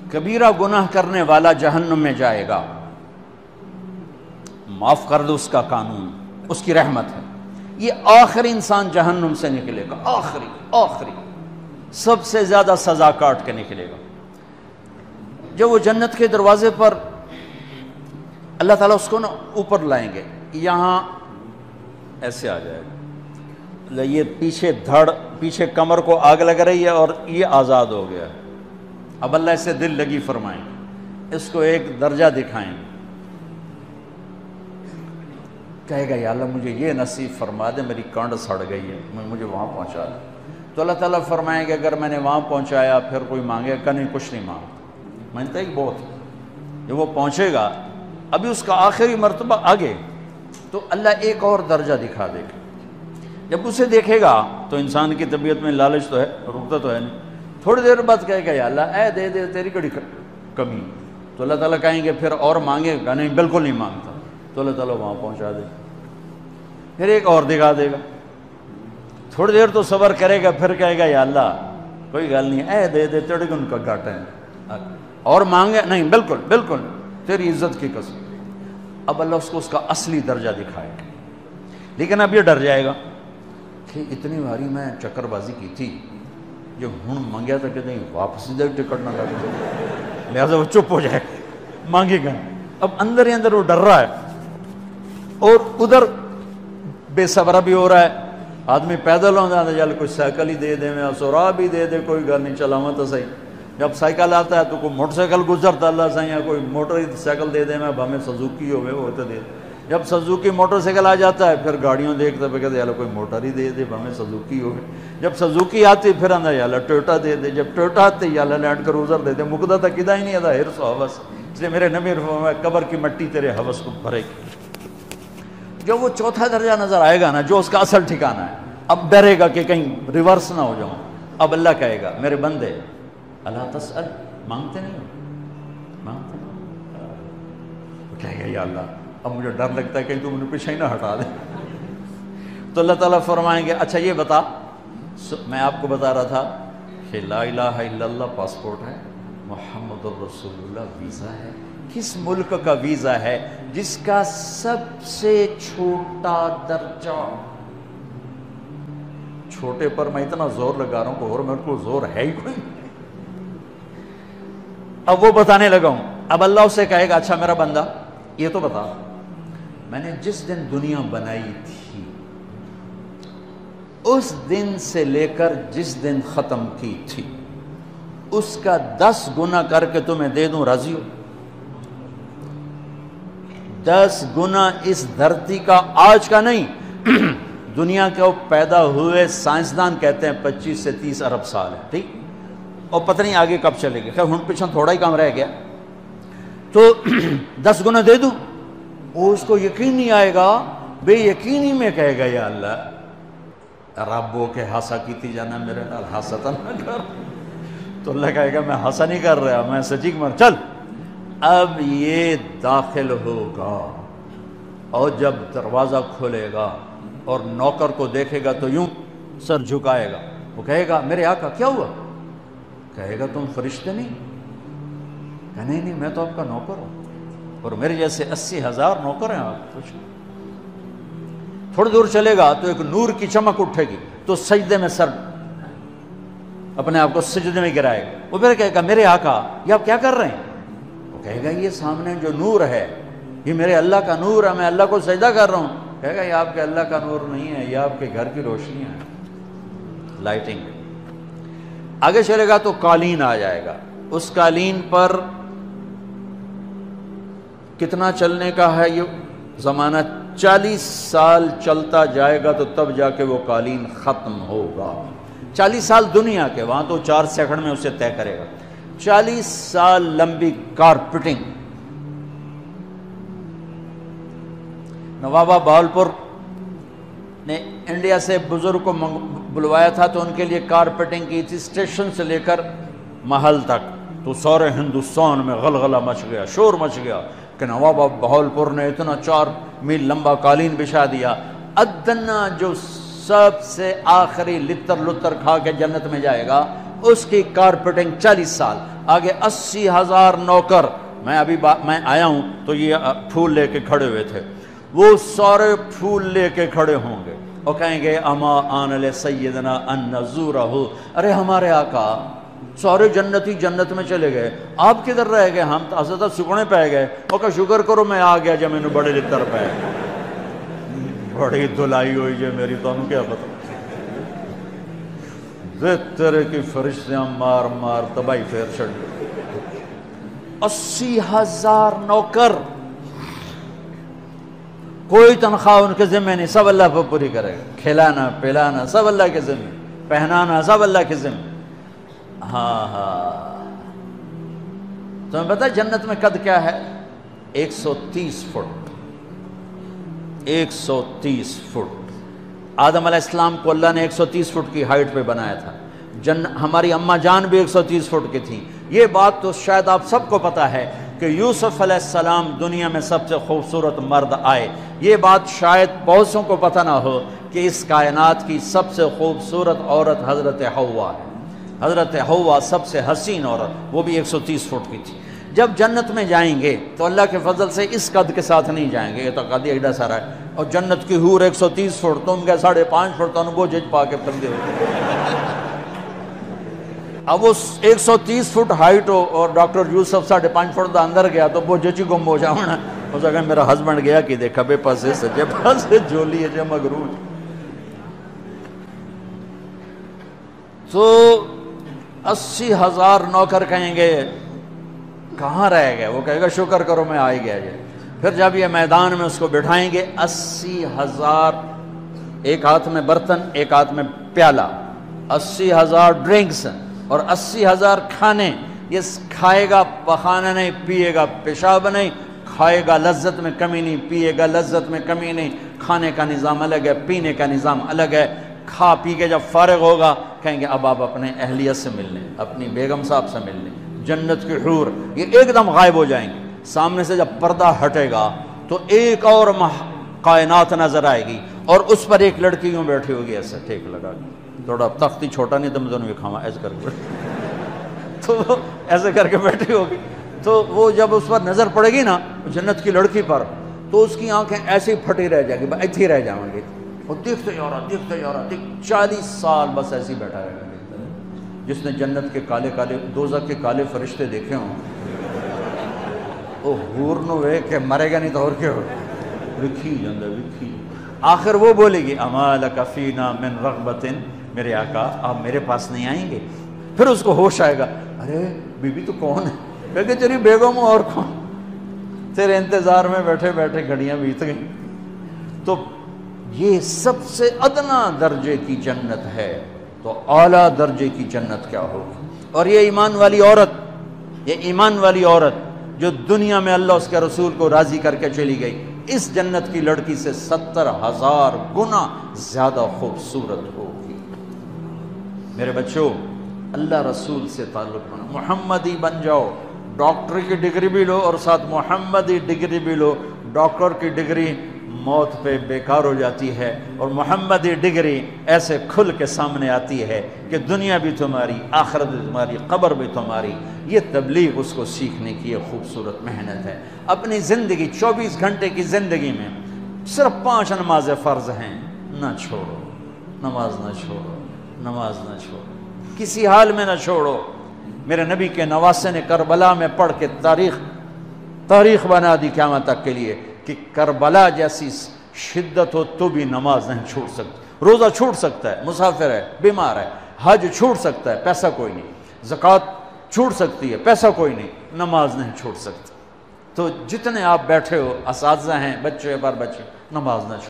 کبیرہ گناہ کرنے والا جہنم میں جائے گا، معاف کر دو، اس کا قانون، اس کی رحمت ہے، یہ آخری انسان جہنم سے نکلے گا، آخری سب سے زیادہ سزا کاٹ کے نکلے گا۔ جب وہ جنت کے دروازے پر اللہ تعالیٰ اس کو نا اوپر لائیں گے، یہاں ایسے آ جائے گا، یہ پیچھے کمر کو آگ لگ رہی ہے اور یہ آزاد ہو گیا ہے۔ اب اللہ اسے دل لگی فرمائیں، اس کو ایک درجہ دکھائیں، کہے گا یا اللہ مجھے یہ نصیب فرما دے، میری کانڈ سڑ گئی ہے، مجھے وہاں پہنچا دے۔ تو اللہ تعالیٰ فرمائیں گے اگر میں نے وہاں پہنچایا پھر کوئی مانگے کہ نہیں، کچھ نہیں مانگتا ہی بہت۔ جب وہ پہنچے گا، ابھی اس کا آخری مرتبہ آگے، تو اللہ ایک اور درجہ دکھا دے گا۔ جب اسے دیکھے گا تو انسان کی طبیعت میں لالچ تو ہے، رکتا تو ہے نہیں، تھوڑی دیر بعد کہے گا یا اللہ اے دے دے، تیری کڑی کمی۔ تو اللہ تعالیٰ کہیں گے پھر اور مانگے گا؟ نہیں، بالکل نہیں مانگتا۔ تو اللہ تعالیٰ وہاں پہنچا دے، پھر ایک اور دکھا دے گا، تھوڑی دیر تو صبر کرے گا، پھر کہے گا یا اللہ کوئی گل نہیں، اے دے دے، تیرے ان کا گھاٹا ہے، اور مانگے؟ نہیں، بالکل تیری عزت کی قسم۔ اب اللہ اس کو اس کا اصلی درجہ دکھائے گا، لیکن اب یہ ڈر جائے گا کہ اتنی باری میں چکر بازی کی تھی، جو ہوں منگیا تھا کہ نہیں واپس دے، ٹکٹ نہ لگ جائے، لہٰذا وہ چپ ہو جائے گا، مانگے گا۔ اب اندر ہی اندر وہ ڈر رہا ہے، اور ادھر بے صبرا بھی ہو رہا ہے، آدمی پیدل ہو جاتا ہے، چل کوئی سائیکل ہی دے دے، میں سورا بھی دے دے، کوئی گھر نہیں چلاواں تو صحیح۔ جب سائیکل آتا ہے تو کوئی موٹر سائیکل گزرتا اللہ صحیح ہے، کوئی موٹر سائیکل دے دے، میں ہمیں سزوکی ہوئے وہ تو دے۔ جب سزوکی موٹر سائیکل آ جاتا ہے پھر گاڑیوں دیکھتا ہے، کہتے ہیں کوئی موٹر ہی دے دے، ہمیں سزوکی ہوئے۔ جب سزوکی آتی پھر آندہ یا اللہ ٹویوٹا دے دے، جب ٹویوٹا آتے یا اللہ لینڈ کروزر دے دے، مقدہ تک کدا ہی نہیں آتا ہرس و حوث۔ اس لیے میرے نبی فرمایا قبر کی مٹی تیرے حوث کو بھرے گی۔ جب وہ چوتھا درجہ نظر آئے گا نا، جو اس کا اصل ٹھکانہ ہے، اب ڈرے گا کہ کہیں ریورس نہ ہو جاؤں۔ اب اللہ کہے گا میرے بندے اللہ تسأل، مانگتے نہیں ہو، کہے گا یا اللہ اب مجھے ڈر لگتا ہے کہ تم انہیں پیچھے ہی نہ ہٹا دے۔ تو اللہ تعالیٰ فرمائیں گے اچھا یہ بتا، میں آپ کو بتا رہا تھا کہ لا الہ الا اللہ پاسپورٹ ہے، محمد الرسول اللہ ویزا ہے۔ کس ملک کا ویزا ہے؟ جس کا سب سے چھوٹا درجہ، چھوٹے پر میں اتنا زور لگا رہا ہوں کہ اور میرے کو زور ہے ہی کوئی۔ اب وہ بتانے لگا ہوں، اب اللہ اسے کہے گا اچھا میرا بندہ یہ تو بتا، میں نے جس دن دنیا بنائی تھی اس دن سے لے کر جس دن ختم کی تھی اس کا 10 گنا کر کے تمہیں دے دوں، راضی ہو؟ 10 گنا اس دھرتی کا، آج کا نہیں، دنیا کے پیدا ہوئے سائنسدان کہتے ہیں 25 سے 30 ارب سال ہے، ٹھیک، اور پتہ نہیں آگے کب چلے گی، خیر ہن پیچھے تھوڑا ہی کام رہ گیا، تو 10 گنا دے دوں۔ وہ اس کو یقین نہیں آئے گا، بے یقینی میں کہے گا یا اللہ ربو کے ہاسا کیتی جانا میرے نال ہاستا نہ کر۔ تو اللہ کہے گا میں ہاسا نہیں کر رہا، میں سچی کر، چل اب یہ داخل ہوگا، اور جب دروازہ کھولے گا اور نوکر کو دیکھے گا تو یوں سر جھکائے گا، وہ کہے گا میرے آقا کیا ہوا؟ کہے گا تم فرشتے نہیں؟ کہ نہیں میں تو آپ کا نوکر ہوں، اور میرے جیسے 80,000 نوکر ہیں آپ کچھ۔ تھوڑی دور چلے گا تو ایک نور کی چمک اٹھے گی، تو سجدے میں سر اپنے آپ کو سجدے میں گرائے گا، وہ پھر کہے گا میرے آقا یہ آپ کیا کر رہے ہیں؟ وہ کہے گا یہ سامنے جو نور ہے یہ میرے اللہ کا نور ہے، میں اللہ کو سجدہ کر رہا ہوں۔ کہے گا یہ آپ کے اللہ کا نور نہیں ہے، یہ آپ کے گھر کی روشنیاں ہیں، لائٹنگ۔ آگے چلے گا تو قالین آ جائے گا، اس قالین پر کتنا چلنے کا ہے یہ زمانہ؟ 40 سال چلتا جائے گا تو تب جا کے وہ قالین ختم ہوگا۔ 40 سال دنیا کے، وہاں تو 4 سیکنڈ میں اسے طے کرے گا۔ 40 سال لمبی کارپیٹنگ۔ نوابہ بہاولپور نے انڈیا سے بزرگ کو بلوایا تھا تو ان کے لیے کارپیٹنگ کی تھی، اسٹیشن سے لے کر محل تک، تو سارے ہندوستان میں غلغلہ مچ گیا، شور مچ گیا کہ نواب بہاولپور نے اتنا 4 میل لمبا قالین بچھا دیا۔ ادنا جو سب سے آخری لتر لتر کھا کے جنت میں جائے گا اس کی کارپیٹنگ 40 سال، آگے 80,000 نوکر. میں آیا ہوں تو یہ پھول لے کے کھڑے ہوئے تھے، وہ سارے پھول لے کے کھڑے ہوں گے اور کہیں گے اما آن لسیدنا ان نزورہ، ارے ہمارے آقا سارے جنتی جنت میں چلے گئے، آپ کدھر رہ گئے؟ ہم تو اسدہ سکنے پہ گئے. وہ کہ شکر کرو میں آ گیا جب میں نے بڑے لتر پہ بڑی دلائی ہوئی جو میری تو انہوں کیا پتا تیرے کی فرشتیاں مار مار تباہی پھیر چھڑ. 80,000 نوکر، کوئی تنخواہ ان کے ذمہ نہیں، سب اللہ پر پوری کرے گا. کھلانا پلانا سب اللہ کے ذمہ، پہنانا سب اللہ کے ذمہ. ہاں تمہیں پتہ جنت میں قد کیا ہے؟ 130 فٹ. 130 فٹ. آدم علیہ السلام کو اللہ نے 130 فٹ کی ہائٹ پہ بنایا تھا. ہماری اماں جان بھی 130 فٹ کی تھی. یہ بات تو شاید آپ سب کو پتہ ہے کہ یوسف علیہ السلام دنیا میں سب سے خوبصورت مرد آئے. یہ بات شاید بہت سوں کو پتہ نہ ہو کہ اس کائنات کی سب سے خوبصورت عورت حضرت حوا ہے. حضرت حوا سب سے حسین عورت، وہ بھی 130 فٹ کی تھی. جب جنت میں جائیں گے تو اللہ کے فضل سے اس قد کے ساتھ نہیں جائیں گے، یہ تو قد ایڈا سارا ہے. اور جنت کی حور 130 فٹ، تم کے 5.5 فٹ تو وہ جج پا کے پندے ہوئے. اب وہ 130 فٹ ہائٹ ہو اور ڈاکٹر یوسف 5.5 فٹ دا اندر گیا تو وہ ججی گم ہو جاؤنا. اس اگر میرا ہسبینڈ گیا کہ دیکھا بے پاسے سجے پاسے جولی ہے مغرور. تو 80,000 نوکر کہیں گے کہاں رہ گئے؟ وہ کہے گا شکر کرو میں آ ہی گیا. پھر جب یہ میدان میں اس کو بٹھائیں گے 80,000، ایک ہاتھ میں برتن ایک ہاتھ میں پیالہ، 80,000 ڈرنکس اور 80,000 کھانے. یہ کھائے گا پخانا نہیں، پیے گا پیشاب نہیں. کھائے گا لذت میں کمی نہیں، پیے گا لذت میں کمی نہیں. کھانے کا نظام الگ ہے، پینے کا نظام الگ ہے. کھا پی کے جب فارغ ہوگا کہیں گے اب آپ اپنے اہلیت سے مل لیں، اپنی بیگم صاحب سے مل لیں. جنت کی حور یہ ایک دم غائب ہو جائیں گے. سامنے سے جب پردہ ہٹے گا تو ایک اور کائنات نظر آئے گی اور اس پر ایک لڑکی یوں بیٹھی ہوگی ایسے ٹھیک لگا کے. تھوڑا تختی چھوٹا نہیں تو میں دونوں کھاوا ایسے کر کے تو ایسے کر کے بیٹھی ہوگی. تو وہ جب اس پر نظر پڑے گی نا جنت کی لڑکی پر تو اس کی آنکھیں ایسی پھٹی رہ جائیں گی، ایتھی رہ جائیں گی. وہ دیکھتے جا رہا 40 سال بس ایسے ہی بیٹھا رہے گا. جس نے جنت کے کالے کالے دوزخ کے کالے فرشتے دیکھے ہوں وہ حور نو وے کہ مرے گا نہیں تو اور کیا ہو وکھی جاندہ وکھی. آخر وہ بولے گی اما لک فینا من رغبت، میرے آقا آپ میرے پاس نہیں آئیں گے؟ پھر اس کو ہوش آئے گا ارے بی بی تو کون ہے؟ کہتے تیری بیگم ہوں اور کون، تیرے انتظار میں بیٹھے بیٹھے گھڑیاں بیت گئیں. تو یہ سب سے ادنا درجے کی جنت ہے، تو اعلیٰ درجے کی جنت کیا ہوگی؟ اور یہ ایمان والی عورت، یہ ایمان والی عورت جو دنیا میں اللہ اس کے رسول کو راضی کر کے چلی گئی، اس جنت کی لڑکی سے 70,000 گنا زیادہ خوبصورت ہوگی. میرے بچوں اللہ رسول سے تعلق بنا، محمدی بن جاؤ. ڈاکٹر کی ڈگری بھی لو اور ساتھ محمدی ڈگری بھی لو. ڈاکٹر کی ڈگری موت پہ بیکار ہو جاتی ہے اور محمدی ڈگری ایسے کھل کے سامنے آتی ہے کہ دنیا بھی تمہاری، آخرت بھی تمہاری، قبر بھی تمہاری. یہ تبلیغ اس کو سیکھنے کی یہ خوبصورت محنت ہے. اپنی زندگی 24 گھنٹے کی زندگی میں صرف 5 نمازیں فرض ہیں، نہ چھوڑو. نماز نہ چھوڑو، نماز نہ چھوڑو، کسی حال میں نہ چھوڑو. میرے نبی کے نواسے نے کربلا میں پڑھ کے تاریخ بنا دی قیامت تک کے لیے کہ کربلا جیسی شدت ہو تو بھی نماز نہیں چھوٹ سکتی. روزہ چھوٹ سکتا ہے، مسافر ہے، بیمار ہے. حج چھوٹ سکتا ہے، پیسہ کوئی نہیں. زکوٰۃ چھوٹ سکتی ہے، پیسہ کوئی نہیں. نماز نہیں چھوٹ سکتی. تو جتنے آپ بیٹھے ہو، اساتذہ ہیں، بچے بار بچے، نماز نہ چھوڑ.